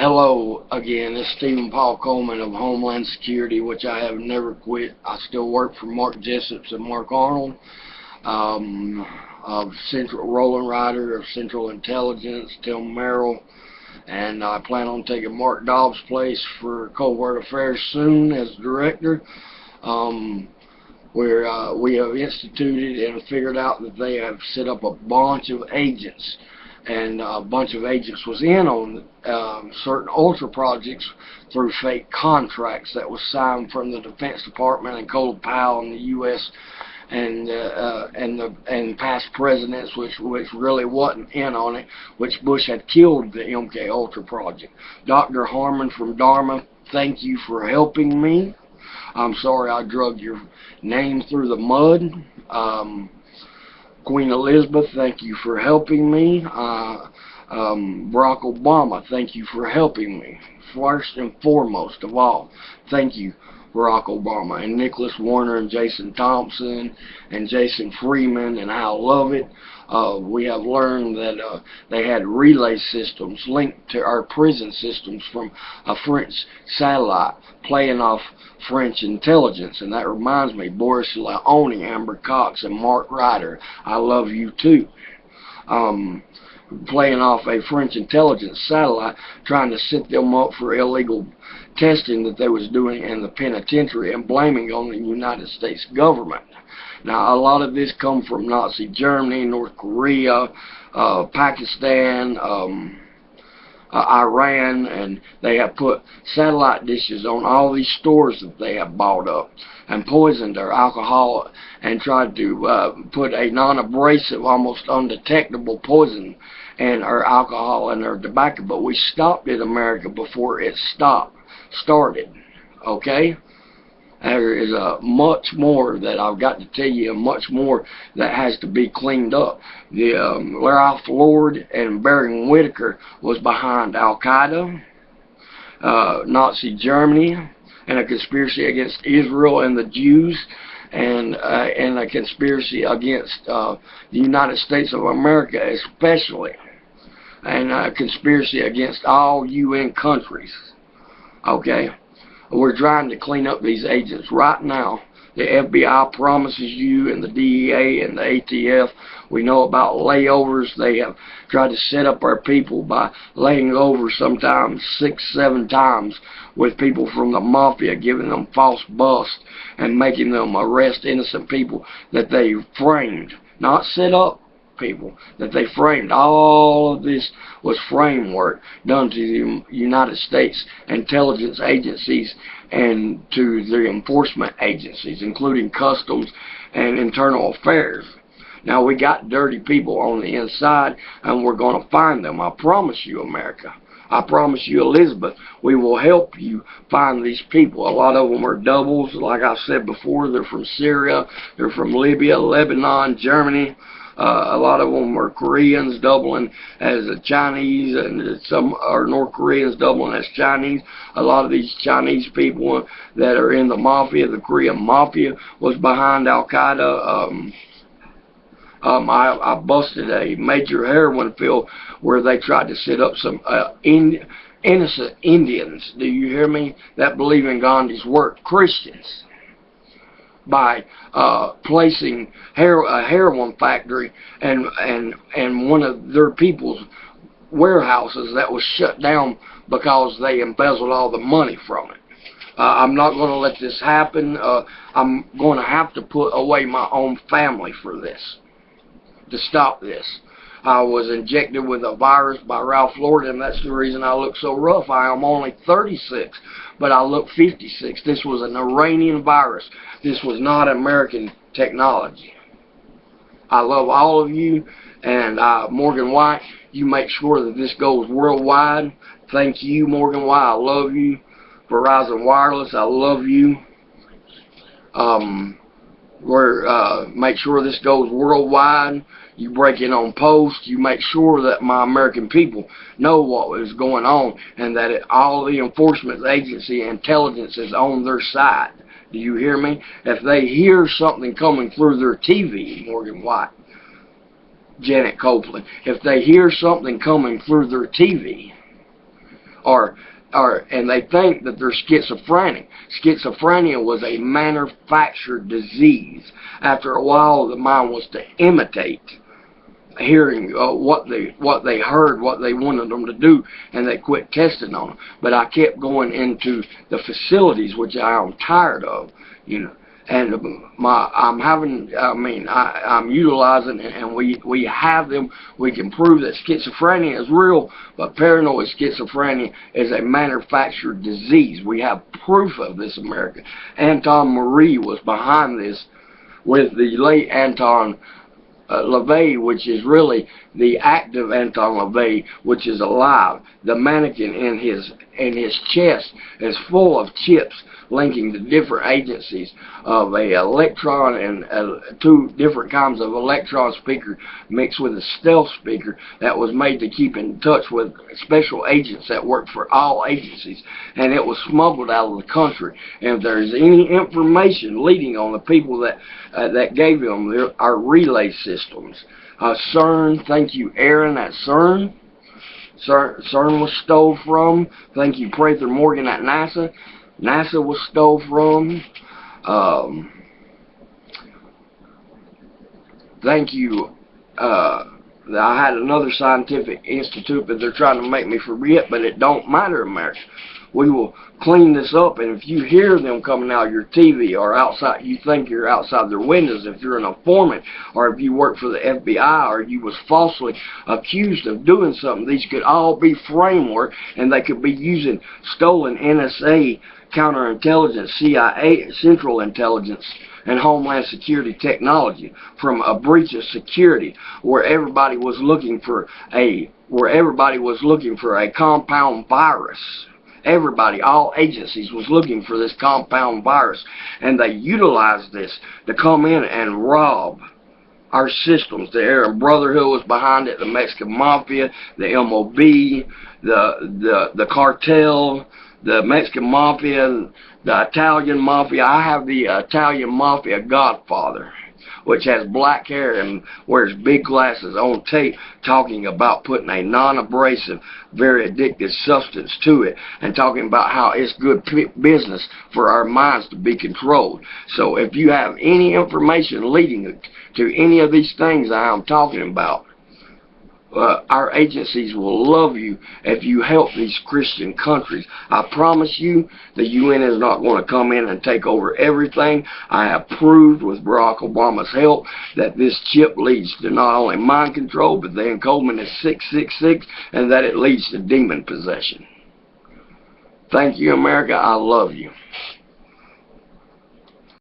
Hello again, it's Stephen Paul Coleman of Homeland Security, which I have never quit. I still work for Mark Jessups and Mark Arnold, of Central Roland Ryder of Central Intelligence, Tim Merrill, and I plan on taking Mark Dobbs' place for Covert Affairs soon as director. Where we have instituted and figured out that they have set up a bunch of agents, and a bunch of agents was in on certain ultra projects through fake contracts that was signed from the Defense Department and Colin Powell in the U.S. and past presidents, which really wasn't in on it, which Bush had killed the MK Ultra project. Dr. Harmon from Dharma, thank you for helping me. I'm sorry I drug your name through the mud. Queen Elizabeth, thank you for helping me. Barack Obama, thank you for helping me. First and foremost of all, thank you, Barack Obama, and Nicholas Warner and Jason Thompson and Jason Freeman and Al Lovett. We have learned that they had relay systems linked to our prison systems from a French satellite playing off French intelligence. And that reminds me, Boris Leone, Amber Cox, and Mark Ryder, I love you too. Playing off a French intelligence satellite, trying to set them up for illegal testing that they was doing in the penitentiary and blaming on the United States government. Now, a lot of this come from Nazi Germany, North Korea, Pakistan, Iran, and they have put satellite dishes on all these stores that they have bought up and poisoned their alcohol and tried to put a non-abrasive, almost undetectable poison in our alcohol and our tobacco. But we stopped it, America, before it started. Okay? There is much more that I've got to tell you, and much more that has to be cleaned up. Ralph Lord and Baron Whitaker was behind Al-Qaeda, Nazi Germany, and a conspiracy against Israel and the Jews, and a conspiracy against the United States of America especially, and a conspiracy against all UN countries. Okay? We're trying to clean up these agents right now. The FBI promises you, and the DEA and the ATF. We know about layovers. They have tried to set up our people by laying over sometimes 6, 7 times with people from the mafia, giving them false busts and making them arrest innocent people that they framed, not set up people that they framed. All of this was framework done to the United States intelligence agencies and to the enforcement agencies, including customs and internal affairs. Now, we got dirty people on the inside, and we're going to find them. I promise you, America. I promise you, Elizabeth, we will help you find these people. A lot of them are doubles. Like I said before, they're from Syria, they're from Libya, Lebanon, Germany. A lot of them are Koreans doubling as a Chinese, and some are North Koreans doubling as Chinese. A lot of these Chinese people that are in the mafia, the Korean mafia, was behind Al-Qaeda. I busted a major heroin field where they tried to set up some innocent Indians, do you hear me, that believe in Gandhi's work, Christians, by placing a heroin factory and one of their people's warehouses that was shut down because they embezzled all the money from it. I'm not going to let this happen. I'm going to have to put away my own family for this, to stop this. I was injected with a virus by Ralph Lord, and that's the reason I look so rough. I am only 36, but I look 56. This was an Iranian virus. This was not American technology. I love all of you, and Morgan White, you make sure that this goes worldwide. Thank you, Morgan White. I love you. Verizon Wireless, I love you. Make sure this goes worldwide. You break in on post. You make sure that my American people know what is going on, and that all the enforcement agency intelligence is on their side. Do you hear me? If they hear something coming through their TV, Morgan White, Janet Copeland, if they hear something coming through their TV, and they think that they're schizophrenic. Schizophrenia was a manufactured disease. After a while, the mind was to imitate hearing what they heard, what they wanted them to do, and they quit testing on them. But I kept going into the facilities, which I am tired of, you know. And I'm utilizing, and we have them. We can prove that schizophrenia is real, but paranoid schizophrenia is a manufactured disease. We have proof of this, America. Anton Marie was behind this with the late Anton LaVey, which is really the active Anton LaVey, which is alive. The mannequin in his chest is full of chips linking to different agencies of a electron and two different kinds of electron speaker mixed with a stealth speaker that was made to keep in touch with special agents that work for all agencies, and it was smuggled out of the country. And if there's any information leading on the people that gave them our relay systems, CERN, thank you, Aaron at CERN. CERN was stole from. Thank you, Prather Morgan at NASA. NASA was stole from. Thank you. I had another scientific institute, but they're trying to make me forget, but it don't matter, America. We will clean this up, and if you hear them coming out of your TV or outside, you think you're outside their windows, if you're an informant, or if you work for the FBI, or you was falsely accused of doing something, these could all be framework, and they could be using stolen NSA, counterintelligence, CIA, Central Intelligence, and Homeland Security technology from a breach of security where everybody was looking for a compound virus. Everybody, all agencies was looking for this compound virus, and they utilized this to come in and rob our systems. The Arab Brotherhood was behind it, the Mexican Mafia, the MOB, the cartel, the Mexican Mafia, the Italian Mafia. I have the Italian Mafia Godfather, which has black hair and wears big glasses on tape talking about putting a non-abrasive, very addictive substance to it and talking about how it's good business for our minds to be controlled. So if you have any information leading to any of these things I am talking about, our agencies will love you if you help these Christian countries. I promise you the UN is not going to come in and take over everything. I have proved with Barack Obama's help that this chip leads to not only mind control, but the encodement is 666, and that it leads to demon possession. Thank you, America. I love you.